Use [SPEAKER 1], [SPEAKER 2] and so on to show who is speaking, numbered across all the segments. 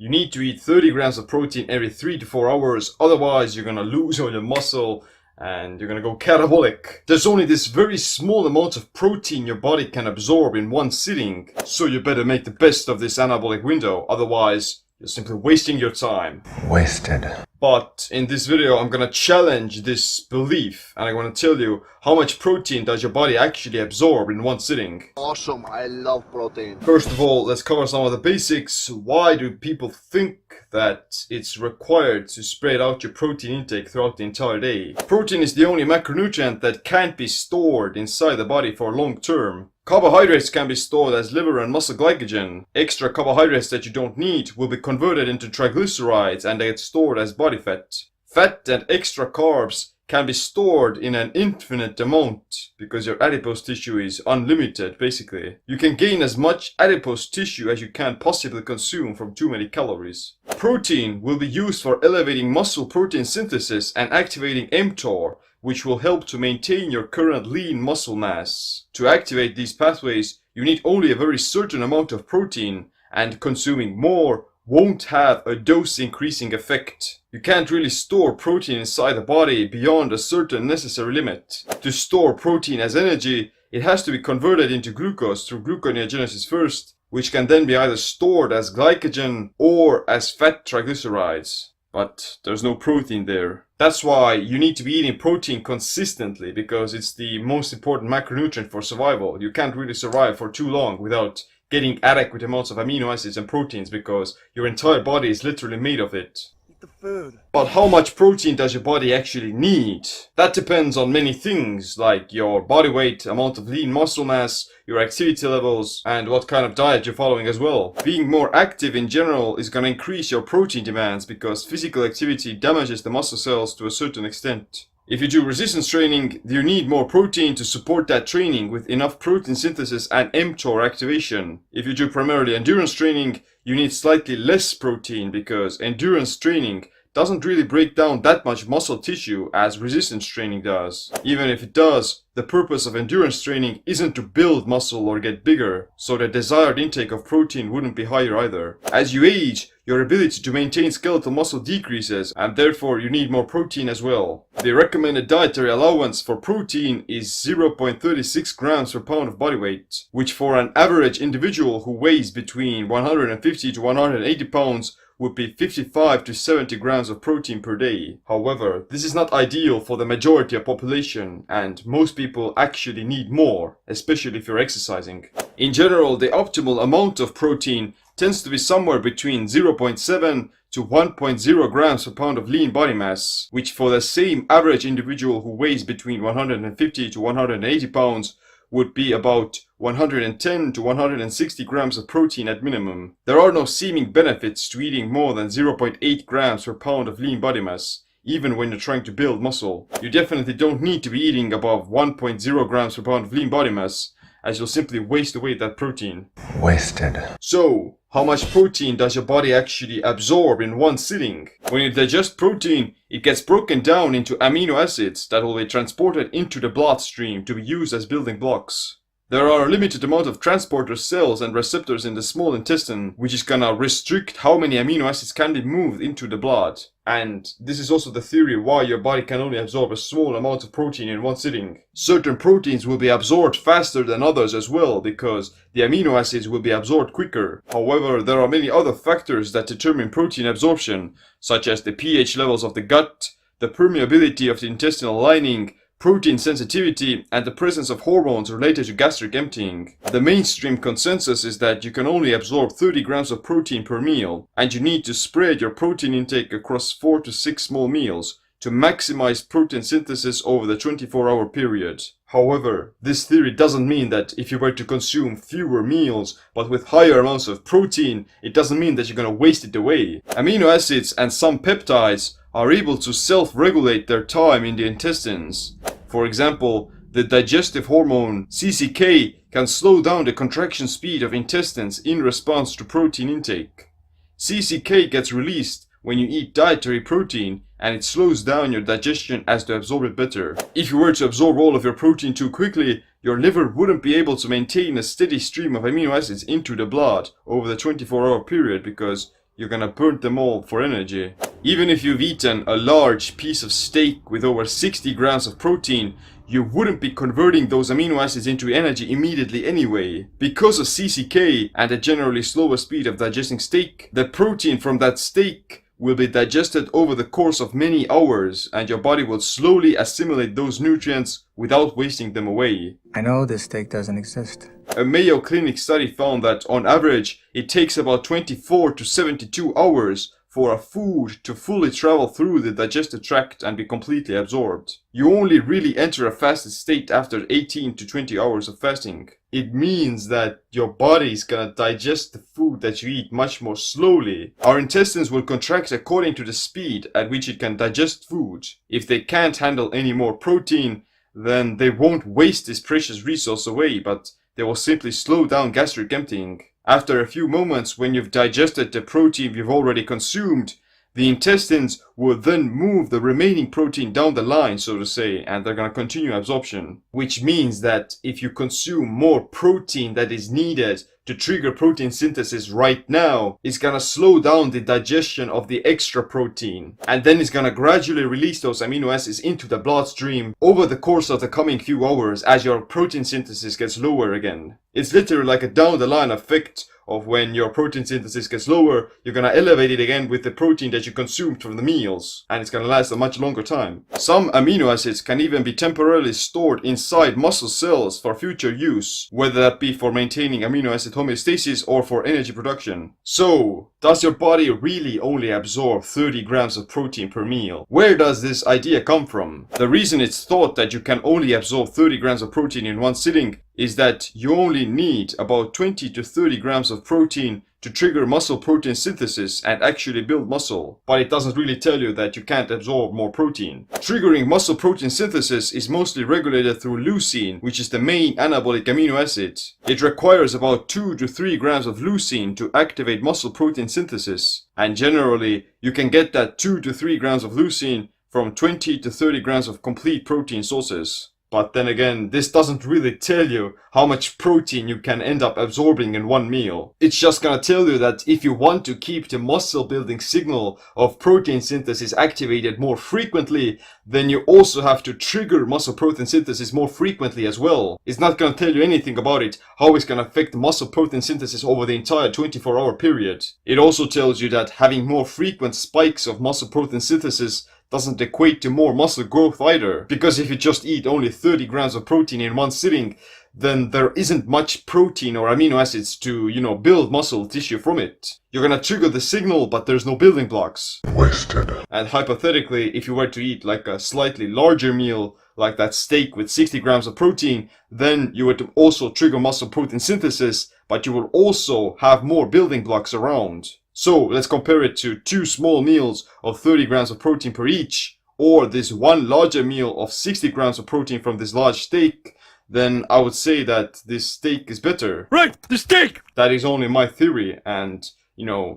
[SPEAKER 1] You need to eat 30 grams of protein every 3 to 4 hours, otherwise you're gonna lose all your muscle and you're gonna go catabolic. There's only this very small amount of protein your body can absorb in one sitting, so you better make the best of this anabolic window, otherwise you're simply wasting your time.
[SPEAKER 2] Wasted.
[SPEAKER 1] But in this video I'm gonna challenge this belief and I'm gonna tell you how much protein does your body actually absorb in one sitting.
[SPEAKER 3] Awesome, I love protein.
[SPEAKER 1] First of all, let's cover some of the basics. Why do people think that it's required to spread out your protein intake throughout the entire day? Protein is the only macronutrient that can't be stored inside the body for long term. Carbohydrates can be stored as liver and muscle glycogen. Extra carbohydrates that you don't need will be converted into triglycerides and they get stored as body fat. Fat and extra carbs can be stored in an infinite amount because your adipose tissue is unlimited basically. You can gain as much adipose tissue as you can possibly consume from too many calories. Protein will be used for elevating muscle protein synthesis and activating mTOR, which will help to maintain your current lean muscle mass. To activate these pathways, you need only a very certain amount of protein, and consuming more won't have a dose increasing effect. You can't really store protein inside the body beyond a certain necessary limit. To store protein as energy, it has to be converted into glucose through gluconeogenesis first, which can then be either stored as glycogen or as fat triglycerides. But there's no protein there. That's why you need to be eating protein consistently, because it's the most important macronutrient for survival. You can't really survive for too long without getting adequate amounts of amino acids and proteins, because your entire body is literally made of it.
[SPEAKER 3] Eat the food.
[SPEAKER 1] But how much protein does your body actually need? That depends on many things, like your body weight, amount of lean muscle mass, your activity levels, and what kind of diet you're following as well. Being more active in general is going to increase your protein demands because physical activity damages the muscle cells to a certain extent. If you do resistance training, you need more protein to support that training with enough protein synthesis and mTOR activation. If you do primarily endurance training, you need slightly less protein because endurance training doesn't really break down that much muscle tissue as resistance training does. Even if it does, the purpose of endurance training isn't to build muscle or get bigger, so the desired intake of protein wouldn't be higher either. As you age, your ability to maintain skeletal muscle decreases, and therefore you need more protein as well. The recommended dietary allowance for protein is 0.36 grams per pound of body weight, which for an average individual who weighs between 150 to 180 pounds would be 55 to 70 grams of protein per day. However, this is not ideal for the majority of population, and most people actually need more, especially if you're exercising. In general, the optimal amount of protein tends to be somewhere between 0.7 to 1.0 grams per pound of lean body mass, which for the same average individual who weighs between 150 to 180 pounds would be about 110 to 160 grams of protein at minimum. There are no seeming benefits to eating more than 0.8 grams per pound of lean body mass, even when you're trying to build muscle. You definitely don't need to be eating above 1.0 grams per pound of lean body mass, as you'll simply waste away that protein.
[SPEAKER 2] Wasted.
[SPEAKER 1] So, how much protein does your body actually absorb in one sitting? When you digest protein, it gets broken down into amino acids that will be transported into the bloodstream to be used as building blocks. There are a limited amount of transporter cells and receptors in the small intestine, which is gonna restrict how many amino acids can be moved into the blood. And this is also the theory why your body can only absorb a small amount of protein in one sitting. Certain proteins will be absorbed faster than others as well, because the amino acids will be absorbed quicker. However, there are many other factors that determine protein absorption, such as the pH levels of the gut, the permeability of the intestinal lining, protein sensitivity, and the presence of hormones related to gastric emptying. The mainstream consensus is that you can only absorb 30 grams of protein per meal, and you need to spread your protein intake across 4 to 6 small meals to maximize protein synthesis over the 24-hour period. However, this theory doesn't mean that if you were to consume fewer meals but with higher amounts of protein, it doesn't mean that you're gonna waste it away. Amino acids and some peptides are able to self-regulate their time in the intestines. For example, the digestive hormone CCK can slow down the contraction speed of intestines in response to protein intake. CCK gets released when you eat dietary protein, and it slows down your digestion as to absorb it better. If you were to absorb all of your protein too quickly, your liver wouldn't be able to maintain a steady stream of amino acids into the blood over the 24-hour period because you're gonna burn them all for energy. Even if you've eaten a large piece of steak with over 60 grams of protein, you wouldn't be converting those amino acids into energy immediately anyway. Because of CCK and a generally slower speed of digesting steak, the protein from that steak will be digested over the course of many hours, and your body will slowly assimilate those nutrients without wasting them away.
[SPEAKER 2] I know this steak doesn't exist.
[SPEAKER 1] A Mayo Clinic study found that on average it takes about 24 to 72 hours for a food to fully travel through the digestive tract and be completely absorbed. You only really enter a fasted state after 18 to 20 hours of fasting. It means that your body is gonna digest the food that you eat much more slowly. Our intestines will contract according to the speed at which it can digest food. If they can't handle any more protein, then they won't waste this precious resource away, but they will simply slow down gastric emptying. After a few moments, when you've digested the protein you've already consumed, the intestines will then move the remaining protein down the line, so to say, and they're gonna continue absorption. Which means that if you consume more protein that is needed to trigger protein synthesis right now, it's gonna slow down the digestion of the extra protein. And then it's gonna gradually release those amino acids into the bloodstream over the course of the coming few hours as your protein synthesis gets lower again. It's literally like a down the line effect of when your protein synthesis gets lower, you're gonna elevate it again with the protein that you consumed from the meals, and it's gonna last a much longer time. Some amino acids can even be temporarily stored inside muscle cells for future use, whether that be for maintaining amino acid homeostasis or for energy production. So, does your body really only absorb 30 grams of protein per meal? Where does this idea come from? The reason it's thought that you can only absorb 30 grams of protein in one sitting is that you only need about 20 to 30 grams of protein to trigger muscle protein synthesis and actually build muscle. But it doesn't really tell you that you can't absorb more protein. Triggering muscle protein synthesis is mostly regulated through leucine, which is the main anabolic amino acid. It requires about 2 to 3 grams of leucine to activate muscle protein synthesis. And generally, you can get that 2 to 3 grams of leucine from 20 to 30 grams of complete protein sources. But then again, this doesn't really tell you how much protein you can end up absorbing in one meal. It's just gonna tell you that if you want to keep the muscle building signal of protein synthesis activated more frequently, then you also have to trigger muscle protein synthesis more frequently as well. It's not gonna tell you anything about it, how it's gonna affect muscle protein synthesis over the entire 24-hour period. It also tells you that having more frequent spikes of muscle protein synthesis doesn't equate to more muscle growth either. Because if you just eat only 30 grams of protein in one sitting, then there isn't much protein or amino acids to, build muscle tissue from it. You're gonna trigger the signal, but there's no building blocks.
[SPEAKER 4] Wasted.
[SPEAKER 1] And hypothetically, if you were to eat like a slightly larger meal, like that steak with 60 grams of protein, then you would also trigger muscle protein synthesis, but you will also have more building blocks around. So let's compare it to 2 small meals of 30 grams of protein per each, or this one larger meal of 60 grams of protein from this large steak. Then I would say that this steak is better.
[SPEAKER 5] Right, the steak!
[SPEAKER 1] That is only my theory, and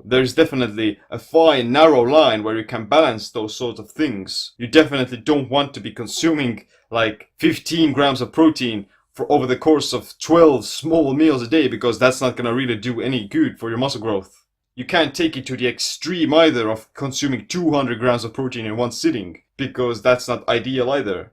[SPEAKER 1] there's definitely a fine narrow line where you can balance those sorts of things. You definitely don't want to be consuming like 15 grams of protein for over the course of 12 small meals a day, because that's not gonna really do any good for your muscle growth. You can't take it to the extreme either of consuming 200 grams of protein in one sitting, because that's not ideal either.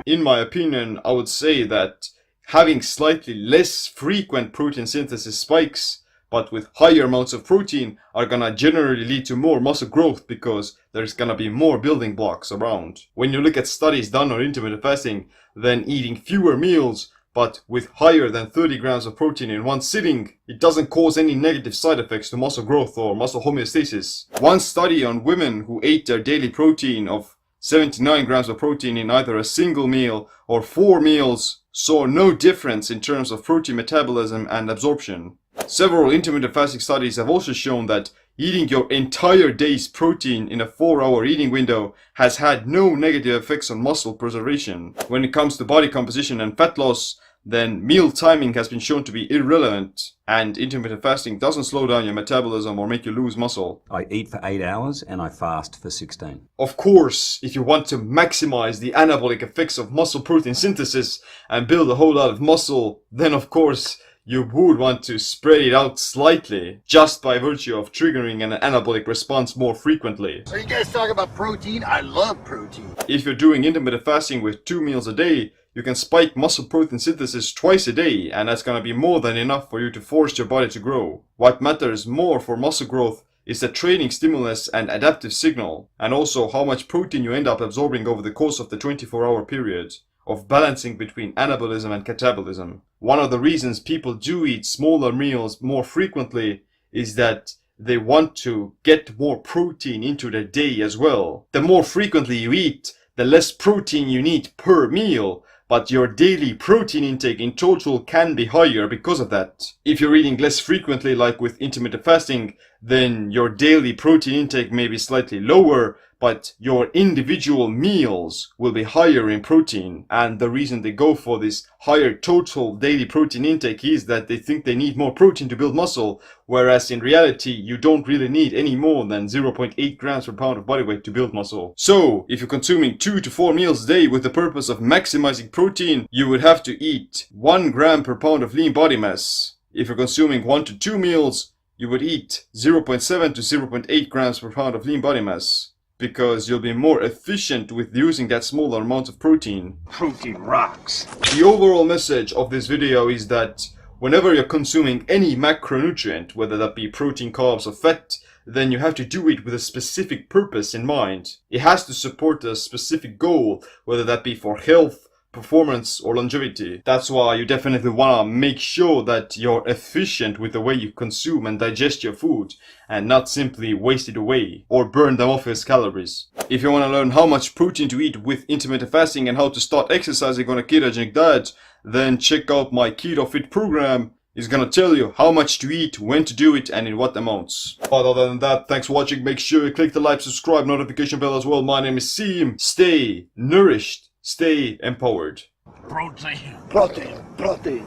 [SPEAKER 1] In my opinion, I would say that having slightly less frequent protein synthesis spikes, but with higher amounts of protein, are gonna generally lead to more muscle growth because there's gonna be more building blocks around. When you look at studies done on intermittent fasting, then eating fewer meals but with higher than 30 grams of protein in one sitting, it doesn't cause any negative side effects to muscle growth or muscle homeostasis. One study on women who ate their daily protein of 79 grams of protein in either a single meal or 4 meals saw no difference in terms of protein metabolism and absorption. Several intermittent fasting studies have also shown that eating your entire day's protein in a 4-hour eating window has had no negative effects on muscle preservation. When it comes to body composition and fat loss, then meal timing has been shown to be irrelevant, and intermittent fasting doesn't slow down your metabolism or make you lose muscle.
[SPEAKER 5] I eat for 8 hours and I fast for 16.
[SPEAKER 1] Of course, if you want to maximize the anabolic effects of muscle protein synthesis and build a whole lot of muscle, then of course you would want to spread it out slightly, just by virtue of triggering an anabolic response more frequently.
[SPEAKER 3] Are you guys talking about protein? I love protein.
[SPEAKER 1] If you're doing intermittent fasting with 2 meals a day, you can spike muscle protein synthesis twice a day, and that's gonna be more than enough for you to force your body to grow. What matters more for muscle growth is the training stimulus and adaptive signal, and also how much protein you end up absorbing over the course of the 24-hour period of balancing between anabolism and catabolism. One of the reasons people do eat smaller meals more frequently is that they want to get more protein into the day as well. The more frequently you eat, the less protein you need per meal, but your daily protein intake in total can be higher because of that. If you're eating less frequently, like with intermittent fasting, then your daily protein intake may be slightly lower, but your individual meals will be higher in protein. And the reason they go for this higher total daily protein intake is that they think they need more protein to build muscle, whereas in reality you don't really need any more than 0.8 grams per pound of body weight to build muscle. So if you're consuming 2 to 4 meals a day with the purpose of maximizing protein, you would have to eat 1 gram per pound of lean body mass. If you're consuming 1 to 2 meals, you would eat 0.7 to 0.8 grams per pound of lean body mass, because you'll be more efficient with using that smaller amount of protein.
[SPEAKER 5] Protein rocks.
[SPEAKER 1] The overall message of this video is that whenever you're consuming any macronutrient, whether that be protein, carbs or fat, then you have to do it with a specific purpose in mind. It has to support a specific goal, whether that be for health, performance or longevity. That's why you definitely want to make sure that you're efficient with the way you consume and digest your food, and not simply waste it away or burn them off as calories. If you want to learn how much protein to eat with intermittent fasting and how to start exercising on a ketogenic diet, then check out my Keto Fit program. It's gonna tell you how much to eat, when to do it, and in what amounts. But other than that, thanks for watching. Make sure you click the like, subscribe, notification bell as well. My name is Seem. Stay nourished. Stay empowered.
[SPEAKER 5] Protein.
[SPEAKER 3] Protein. Protein.